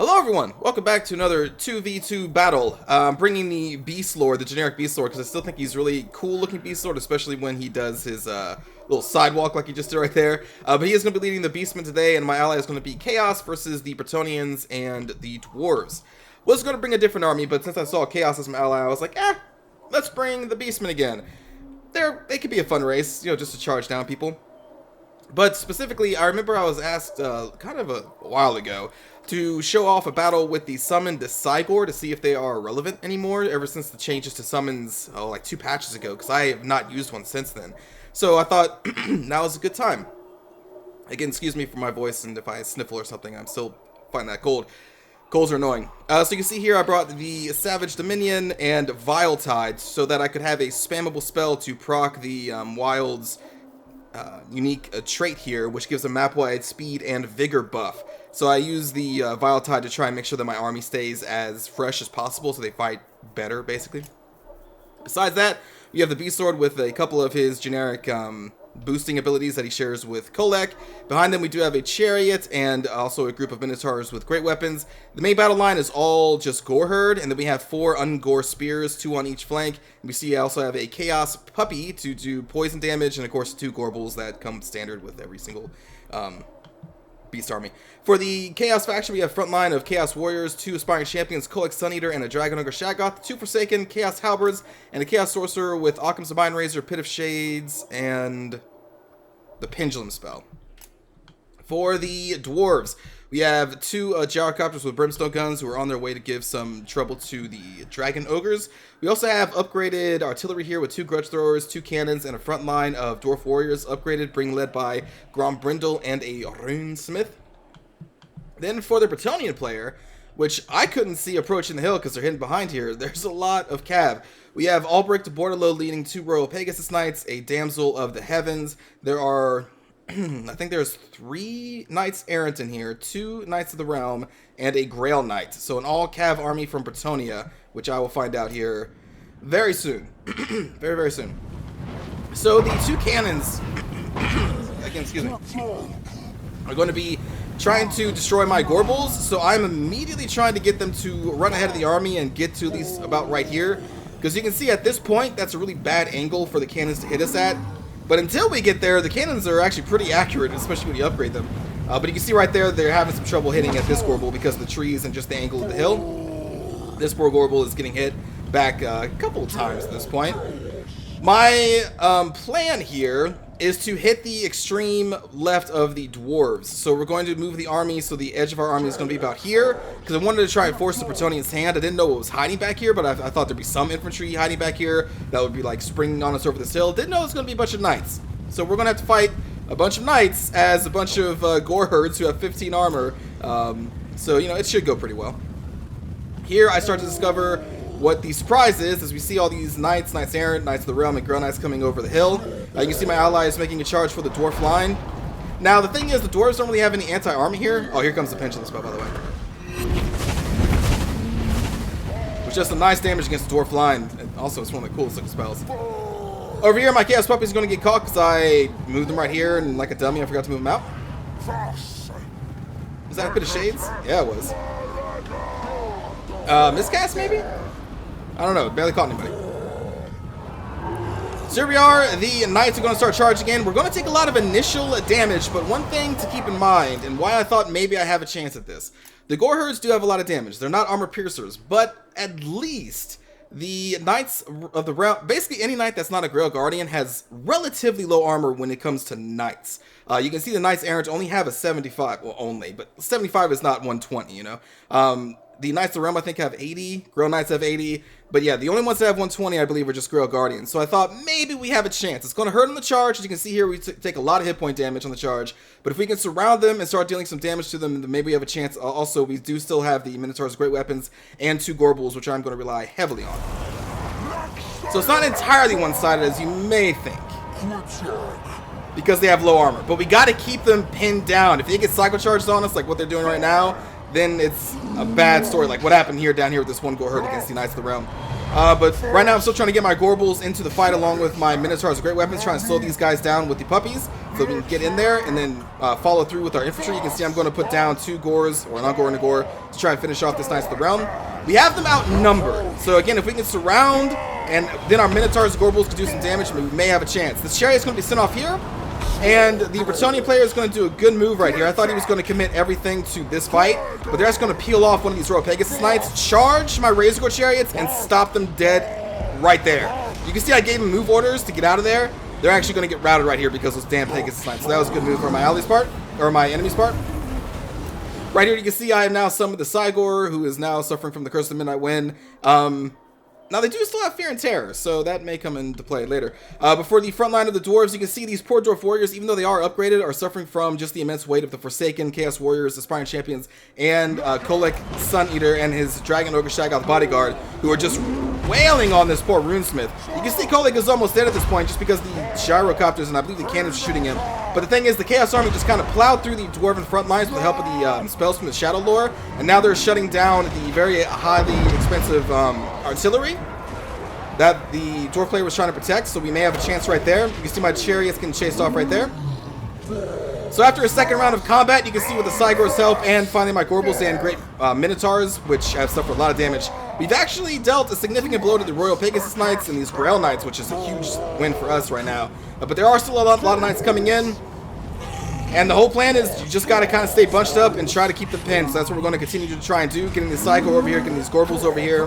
Hello everyone, welcome back to another 2v2 battle. Bringing the Beast Lord, the generic Beast Lord, because I still think he's really cool looking Beast Lord, especially when he does his little sidewalk like he just did right there. But he is going to be leading the Beastmen today, and my ally is going to be Chaos versus the Bretonnians and the Dwarves. Was going to bring a different army, but since I saw Chaos as my ally, I was like, let's bring the Beastmen again. They could be a fun race, just to charge down people. But specifically, I remember I was asked kind of a while ago to show off a battle with the summoned Cygor to see if they are relevant anymore ever since the changes to summons, like 2 patches ago, because I have not used one since then. So I thought now is a good time. Again, excuse me for my voice, and if I sniffle or something, I'm still fighting that cold. Colds are annoying. So you can see here I brought the Savage Dominion and Vile Tide so that I could have a spammable spell to proc the Wild's unique trait here, which gives a map-wide speed and vigor buff. So I use the Vile Tide to try and make sure that my army stays as fresh as possible so they fight better, basically. Besides that, you have the Beast Lord with a couple of his generic boosting abilities that he shares with Kolek. Behind them we do have a Chariot and also a group of Minotaurs with great weapons. The main battle line is all just Gore Herd, and then we have 4 Ungore Spears, 2 on each flank. And we see I also have a Chaos Puppy to do poison damage, and of course 2 Gorbals that come standard with every single Beast army. For the Chaos faction, we have front line of Chaos Warriors, 2 Aspiring Champions, Kolek Suneater, and a Dragon Ogre Shaggoth, 2 Forsaken, Chaos Halberds, and a Chaos Sorcerer with Occam's Divine Razor, Pit of Shades, and the Pendulum spell. For the Dwarves, we have 2 Gyrocopters with Brimstone Guns who are on their way to give some trouble to the Dragon Ogres. We also have upgraded artillery here with 2 Grudge Throwers, 2 Cannons, and a front line of Dwarf Warriors upgraded, being led by Grombrindle and a Runesmith. Then for the Bretonnian player, which I couldn't see approaching the hill because they're hidden behind here, there's a lot of cav. We have Albrecht de Bordelot leading 2 Royal Pegasus Knights, a Damsel of the Heavens. There are I think there's 3 Knights Errant in here, 2 Knights of the Realm, and a Grail Knight. So an all-cav army from Bretonnia, which I will find out here very soon. Very, very soon. So the 2 cannons, again, excuse me, are going to be trying to destroy my Gorbals. So I'm immediately trying to get them to run ahead of the army and get to at least about right here. Because you can see at this point, that's a really bad angle for the cannons to hit us at. But until we get there, the cannons are actually pretty accurate, especially when you upgrade them. But you can see right there, they're having some trouble hitting at this Gorbal because of the trees and just the angle of the hill. This poor Gorbal is getting hit back a couple of times at this point. My plan here is to hit the extreme left of the Dwarves. So we're going to move the army so the edge of our army is going to be about here, because I wanted to try and force the Bretonnians' hand. I didn't know what was hiding back here, but I thought there'd be some infantry hiding back here that would be like springing on us over this hill. Didn't know it was going to be a bunch of knights. So we're going to have to fight a bunch of knights as a bunch of Gore Herds who have 15 armor. So, it should go pretty well. Here I start to discover what the surprise is, as we see all these Knights, Knights Errant, Knights of the Realm, and Grail Knights coming over the hill. You can see my ally is making a charge for the Dwarf line. Now, the thing is, the Dwarves don't really have any anti-army here. Oh, here comes the Pendulum spell, by the way. Which does some nice damage against the Dwarf line. And also, it's one of the coolest looking spells. Over here, my Chaos Puppy is going to get caught because I moved him right here, and like a dummy, I forgot to move him out. Was that a Pit of Shades? Yeah, it was. Miscast, maybe? I don't know, barely caught anybody. So here we are, the Knights are going to start charging again. We're going to take a lot of initial damage, but one thing to keep in mind, and why I thought maybe I have a chance at this. The Gore Herds do have a lot of damage. They're not armor piercers, but at least the Knights of the Realm, basically any Knight that's not a Grail Guardian has relatively low armor when it comes to Knights. You can see the Knights Errant only have a 75, well only, but 75 is not 120, The Knights of the Realm, I think, have 80. Grail Knights have 80. But yeah, the only ones that have 120, I believe, are just Grail Guardians. So I thought maybe we have a chance. It's going to hurt on the charge. As you can see here, we take a lot of hit point damage on the charge. But if we can surround them and start dealing some damage to them, then maybe we have a chance. Also, we do still have the Minotaurs' great weapons and 2 Gorbals, which I'm going to rely heavily on. So it's not entirely one-sided, as you may think, because they have low armor. But we got to keep them pinned down. If they get cycle charged on us, like what they're doing right now, then it's a bad story, like what happened here down here with this one Gore Herd against the Knights of the Realm. But right now I'm still trying to get my Gorbals into the fight along with my Minotaurs' great weapons, trying to slow these guys down with the puppies. so we can get in there and then follow through with our infantry. You can see I'm going to put down 2 Gores, or an Ungor and a Gore, to try and finish off this Knights of the Realm. We have them outnumbered, so again, if we can surround, and then our Minotaurs and Gorbals can do some damage, we may have a chance. This Chariot's going to be sent off here, and the Bretonnian player is going to do a good move right here. I thought he was going to commit everything to this fight, but they're just going to peel off one of these Royal Pegasus Knights, charge my Razor Gore Chariots, and stop them dead right there. You can see I gave them move orders to get out of there. They're actually going to get routed right here because of those damn Pegasus Knights. So that was a good move on my ally's part, or my enemy's part. Right here you can see I have now summoned the Cygor, who is now suffering from the Curse of the Midnight Wind. Now they do still have Fear and Terror, so that may come into play later. But for the front line of the Dwarves, you can see these poor Dwarf Warriors, even though they are upgraded, are suffering from just the immense weight of the Forsaken, Chaos Warriors, Aspiring Champions, and Kolek Sun Eater and his Dragon Ogre Shaggoth Bodyguard, who are just wailing on this poor Runesmith. You can see Kolek is almost dead at this point just because the Gyrocopters and I believe the cannons are shooting him. But the thing is, the Chaos Army just kind of plowed through the Dwarven front lines with the help of the spells from the Shadow Lore, and now they're shutting down the very highly expensive artillery that the Dwarf player was trying to protect, so we may have a chance right there. You can see my Chariots getting chased off right there. So after a second round of combat, you can see with the Cygor's help and finally my Gorbals and great Minotaurs, which have suffered a lot of damage, we've actually dealt a significant blow to the Royal Pegasus Knights and these Grail Knights, which is a huge win for us right now. But there are still a lot of Knights coming in, and the whole plan is you just got to kind of stay bunched up and try to keep the pin. So that's what we're going to continue to try and do, getting the Cygor over here, getting these Gorbals over here,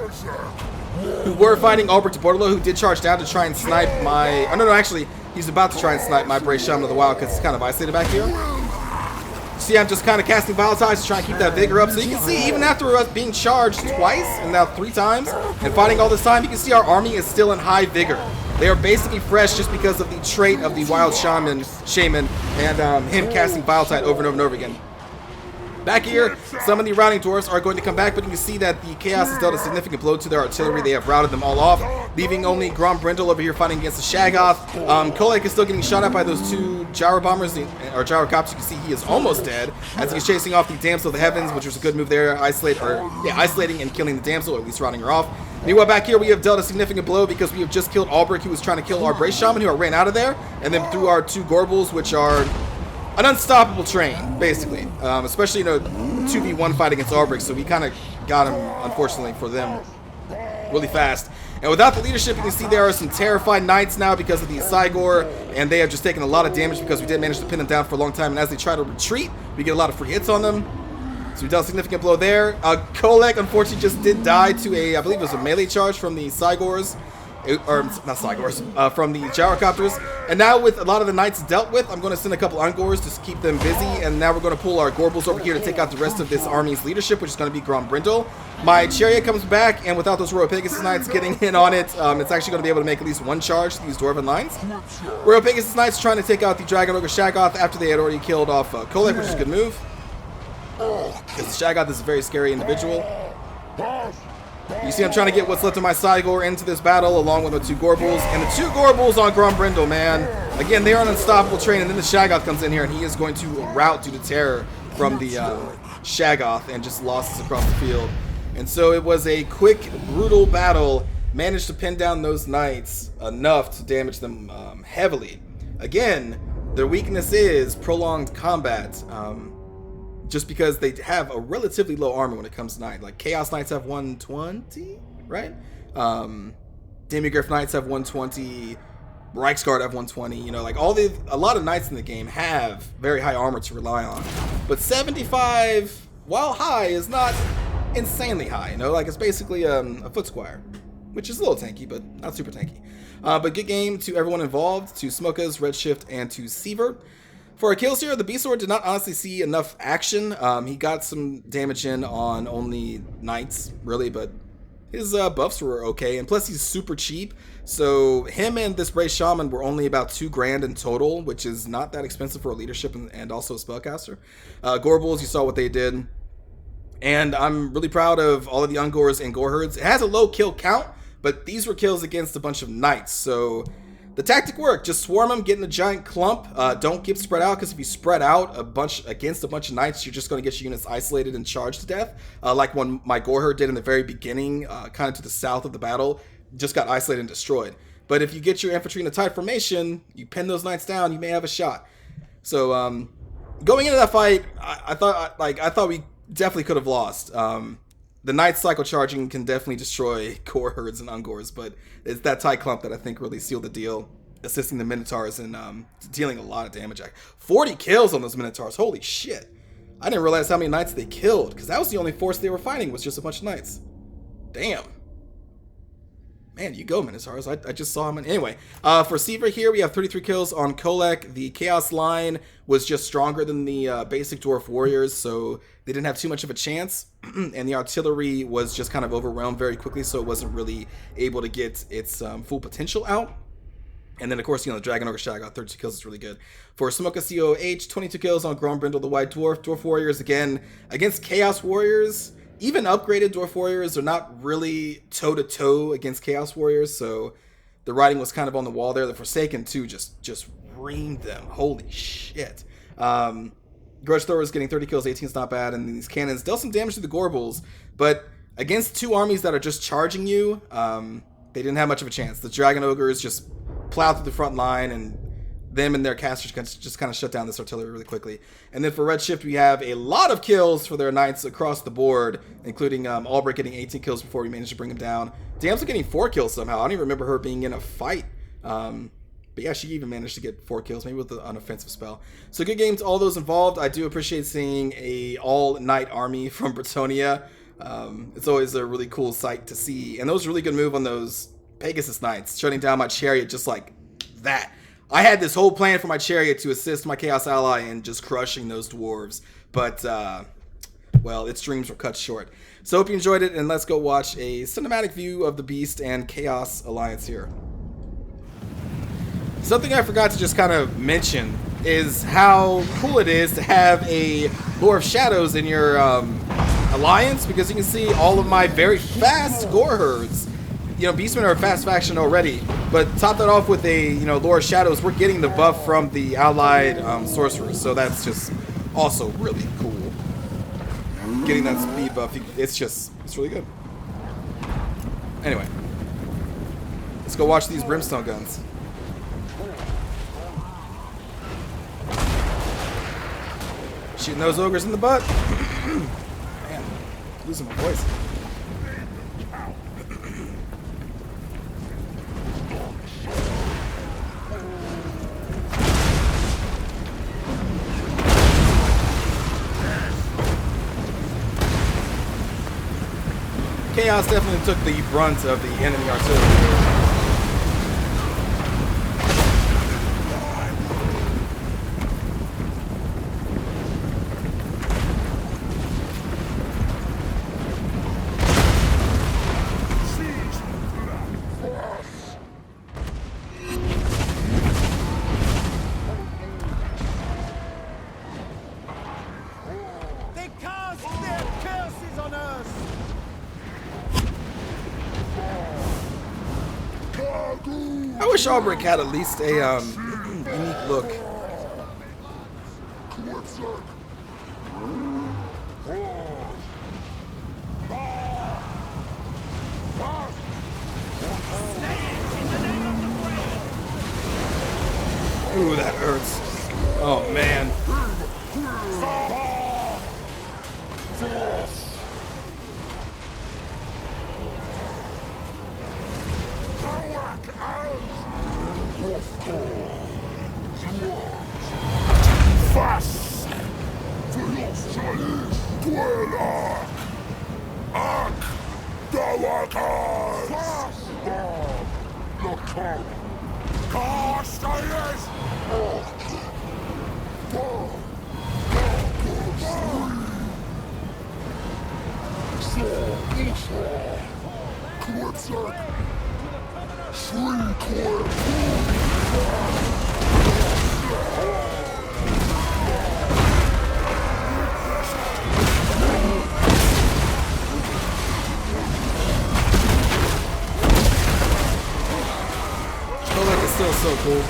who were fighting Albrecht de Bordello, who did charge down to try and snipe my... Oh, no, actually, he's about to try and snipe my Brave Shaman of the Wild because it's kind of isolated back here. See, I'm just kind of casting Volatiles to try and keep that vigor up. So you can see, even after us being charged twice, and now 3 times, and fighting all this time, you can see our army is still in high vigor. They are basically fresh just because of the trait of the Wild Shaman, and him casting Volatile over and over and over again. Back here, some of the routing dwarves are going to come back, but you can see that the Chaos has dealt a significant blow to their artillery. They have routed them all off, leaving only Grom Brindle over here fighting against the Shaggoth. Kolek is still getting shot at by those 2 Gyro Bombers, or Gyrocopters. You can see he is almost dead as he's chasing off the Damsel of the Heavens, which was a good move there, isolating and killing the Damsel, or at least routing her off. Meanwhile, back here, we have dealt a significant blow because we have just killed Albrecht, who was trying to kill our Brave Shaman, who ran out of there, and then through our 2 Gorbals, which are an unstoppable train, basically. Especially in a 2v1 fight against Albrecht, so we kind of got him, unfortunately for them, really fast. And without the leadership, you can see there are some terrified Knights now because of the Cygor, and they have just taken a lot of damage because we did manage to pin them down for a long time, and as they try to retreat, we get a lot of free hits on them. So we dealt a significant blow there. Kolek, unfortunately, just did die to a, I believe it was a melee charge from the Cygors. Or not Cygors, from the Gyrocopters. And now with a lot of the Knights dealt with, I'm going to send a couple Ungors to keep them busy, and now we're going to pull our Gorbals over here to take out the rest of this army's leadership, which is going to be Grom Brindle. My Chariot comes back, and without those Royal Pegasus Knights getting in on it, it's actually going to be able to make at least 1 charge to these Dwarven lines. Royal Pegasus Knights trying to take out the Dragon Ogre Shaggoth after they had already killed off Kolek, which is a good move, because the Shaggoth is a very scary individual. You see I'm trying to get what's left of my Cygor into this battle along with the 2 Gorbals. And the 2 Gorbals on Grom Brindle, man. Again, they are an unstoppable train. And then the Shaggoth comes in here and he is going to rout due to terror from the Shaggoth and just losses across the field. And so it was a quick, brutal battle. Managed to pin down those Knights enough to damage them heavily. Again, their weakness is prolonged combat. Just because they have a relatively low armor when it comes to Knight. Like, Chaos Knights have 120, right? Demigryph Knights have 120. Reichsguard have 120. You know, like, a lot of Knights in the game have very high armor to rely on. But 75, while high, is not insanely high. You know, like, it's basically a foot squire, which is a little tanky, but not super tanky. But good game to everyone involved, to Smokas, Redshift, and to Seaver. For our kills here, the Beastlord did not honestly see enough action. He got some damage in on only Knights, really, but his buffs were okay. And plus, he's super cheap. So him and this Brave Shaman were only about 2 grand in total, which is not that expensive for a leadership and also a spellcaster. Gorbals, you saw what they did. And I'm really proud of all of the Ungors and Goreherds. It has a low kill count, but these were kills against a bunch of Knights. So the tactic worked. Just swarm them, get in a giant clump. Don't get spread out, because if you spread out against a bunch of Knights, you're just going to get your units isolated and charged to death. Like when my Goreherd did in the very beginning, kind of to the south of the battle, just got isolated and destroyed. But if you get your infantry in a tight formation, you pin those Knights down, you may have a shot. So going into that fight, I thought we definitely could have lost. The Knights cycle charging can definitely destroy core herds and ungors, but it's that tight clump that I think really sealed the deal, assisting the Minotaurs in dealing a lot of damage. 40 kills on those Minotaurs, holy shit. I didn't realize how many Knights they killed, because that was the only force they were fighting, was just a bunch of Knights. Damn. Man, you go, Minotaurs. I just saw him. Anyway, for Seaver here, we have 33 kills on Kolek. The Chaos line was just stronger than the basic Dwarf Warriors, so they didn't have too much of a chance. And the artillery was just kind of overwhelmed very quickly, so it wasn't really able to get its full potential out. And then, of course, you know, the Dragon Ogre Shot got 32 kills. It's really good. For Smoka COH, 22 kills on Grombrindle the White Dwarf. Dwarf Warriors, again, against Chaos Warriors. Even upgraded Dwarf Warriors are not really toe-to-toe against Chaos Warriors, so the writing was kind of on the wall there. The Forsaken, too, just reamed them. Holy shit. Grudge Throwers getting 30 kills, 18 is not bad, and these cannons dealt some damage to the Gorbals, but against two armies that are just charging you, they didn't have much of a chance. The Dragon Ogres just plowed through the front line, and them and their casters just kind of shut down this artillery really quickly. And then for Redshift, we have a lot of kills for their Knights across the board, including Albrecht getting 18 kills before we managed to bring him down. Damsel getting 4 kills somehow. I don't even remember her being in a fight. But yeah, she even managed to get 4 kills, maybe with an offensive spell. So good game to all those involved. I do appreciate seeing a all-Knight army from Bretonnia. It's always a really cool sight to see. And that was a really good move on those Pegasus Knights, shutting down my chariot just like that. I had this whole plan for my chariot to assist my Chaos ally in just crushing those dwarves, but, well, its dreams were cut short. So hope you enjoyed it, and let's go watch a cinematic view of the Beast and Chaos Alliance here. Something I forgot to just kind of mention is how cool it is to have a Lore of Shadows in your alliance, because you can see all of my very fast gore herds. You know, Beastmen are a fast faction already, but top that off with a, you know, Lore of Shadows, we're getting the buff from the allied sorcerers, so that's just also really cool. Getting that speed buff, it's really good. Anyway, let's go watch these brimstone guns. Shooting those ogres in the butt. Man, losing my voice. Chaos definitely took the brunt of the enemy artillery. They cast their curses on us! I wish Albrecht had at least a unique look. Ooh, that hurts. Oh man. Fast! Philosophy! Dweller! Ak! Dawakas! Fast! Look! Castayes! Kolek is still so cool.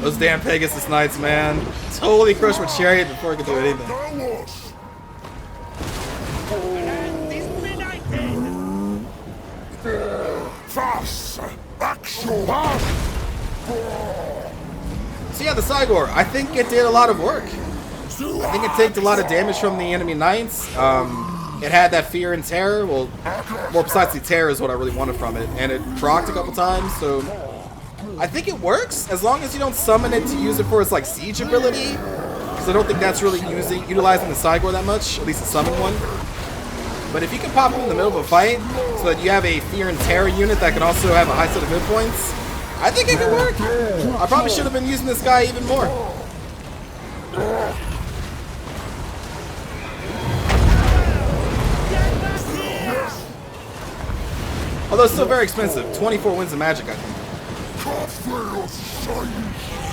Those damn Pegasus Knights, man. Totally crushed my chariot before I could do anything. Fast! Action! Fast! So yeah, the Cygor, I think it did a lot of work. I think it taked a lot of damage from the enemy knights. It had that fear and terror. Well, more precisely, terror is what I really wanted from it. And it procced a couple times, so I think it works as long as you don't summon it to use it for its like siege ability. Because I don't think that's really utilizing the Cygor that much, at least the summon one. But if you can pop it in the middle of a fight so that you have a fear and terror unit that can also have a high set of hit points, I think it could work. I probably should have been using this guy even more. Although it's still very expensive. 24 wins of magic, I think.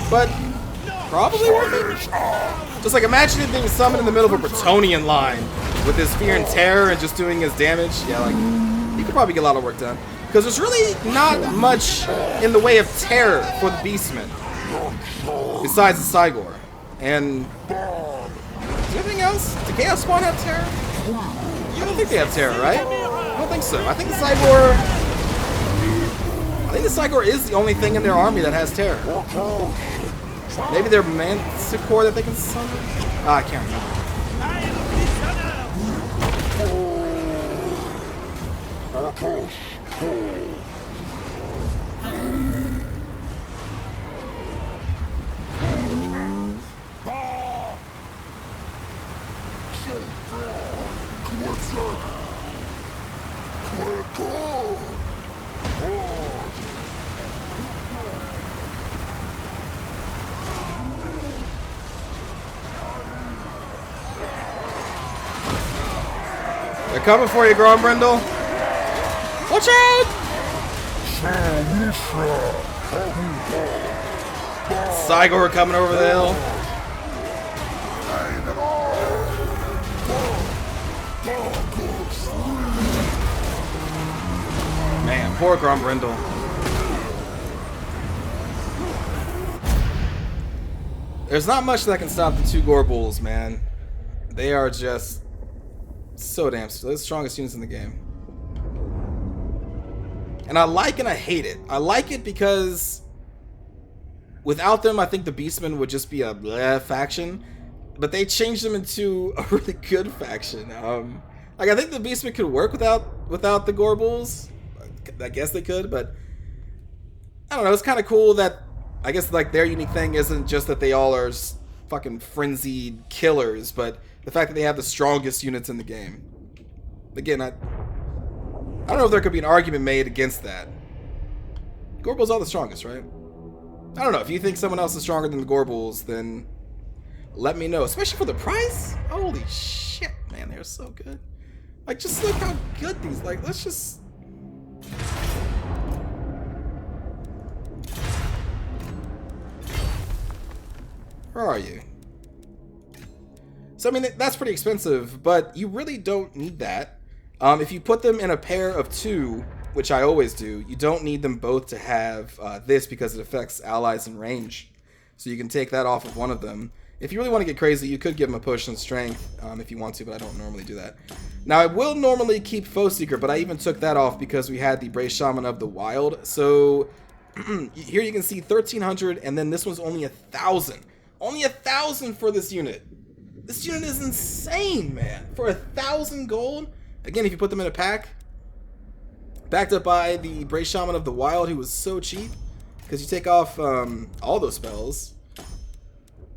But probably worth it. Just like imagine it being summoned in the middle of a Bretonian line with his fear and terror and just doing his damage. Yeah, like you could probably get a lot of work done. Because there's really not much in the way of terror for the Beastmen besides the Cygor. And is there anything else? Did Chaos Spawn have terror? I don't think they have terror, right? I don't think so. I think the Cygor is the only thing in their army that has terror. Maybe their Manticore that they can summon? Ah, I can't remember. They're coming for you, Grombrindle. Watch out! Cygor coming over the hill. Man, poor Grombrindle. There's not much that can stop the two Gorbulls, man. They are just so damn the strongest units in the game. And I like and I hate it. I like it because without them, I think the Beastmen would just be a bleh faction. But they changed them into a really good faction. Like I think the Beastmen could work without the Gorbulls. I guess they could, but I don't know. It's kind of cool that I guess like their unique thing isn't just that they all are fucking frenzied killers, but the fact that they have the strongest units in the game. Again, I don't know if there could be an argument made against that. Gorbulls are the strongest, right? I don't know. If you think someone else is stronger than the Gorbulls, then let me know. Especially for the price. Holy shit, man, they're so good. Like, just look how good these. Like, let's just. Where are you? So, I mean, that's pretty expensive, but you really don't need that. If you put them in a pair of two, which I always do, you don't need them both to have this because it affects allies in range. So you can take that off of one of them. If you really want to get crazy, you could give them a push and strength if you want to, but I don't normally do that. Now, I will normally keep Foe Seeker, but I even took that off because we had the Brave Shaman of the Wild. So here you can see 1,300, and then this one's only 1,000. Only 1,000 for this unit. This unit is insane, man. For 1,000 gold. Again, if you put them in a pack, backed up by the Brave Shaman of the Wild, who was so cheap, because you take off all those spells.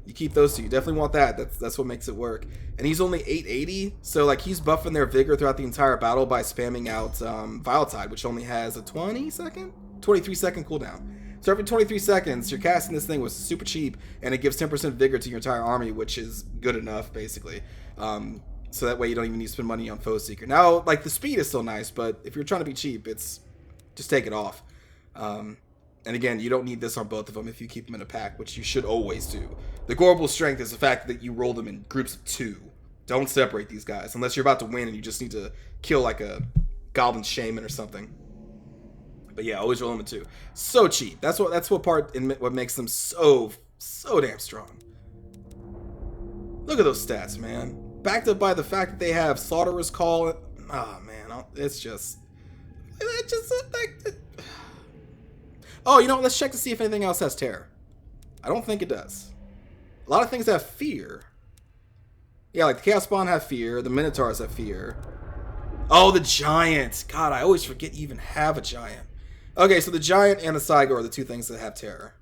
You keep those two. You definitely want that. That's what makes it work. And he's only 880, so like he's buffing their vigor throughout the entire battle by spamming out Vile Tide, which only has a 23 second cooldown. So every 23 seconds, you're casting this thing with super cheap, and it gives 10% vigor to your entire army, which is good enough, basically. So that way you don't even need to spend money on Foe Seeker. Now, like, the speed is still nice, but if you're trying to be cheap, it's just take it off. And again, you don't need this on both of them if you keep them in a pack, which you should always do. The Gorbul strength is the fact that you roll them in groups of 2. Don't separate these guys, unless you're about to win and you just need to kill, like, a Goblin Shaman or something. But yeah, always roll them in 2. So cheap. That's what makes them so So damn strong. Look at those stats, man. Backed up by the fact that they have Slaughterer's Call. Oh, man. It's just... Oh, you know what? Let's check to see if anything else has Terror. I don't think it does. A lot of things have Fear. Yeah, like the Chaos Spawn have Fear. The Minotaurs have Fear. Oh, the Giant. God, I always forget you even have a Giant. Okay, so the Giant and the Cygor are the two things that have Terror.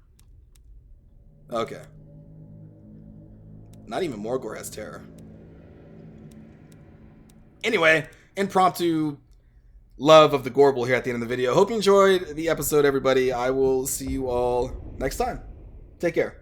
Okay. Not even Morgor has Terror. Anyway, impromptu love of the Gorbel here at the end of the video. Hope you enjoyed the episode, everybody. I will see you all next time. Take care.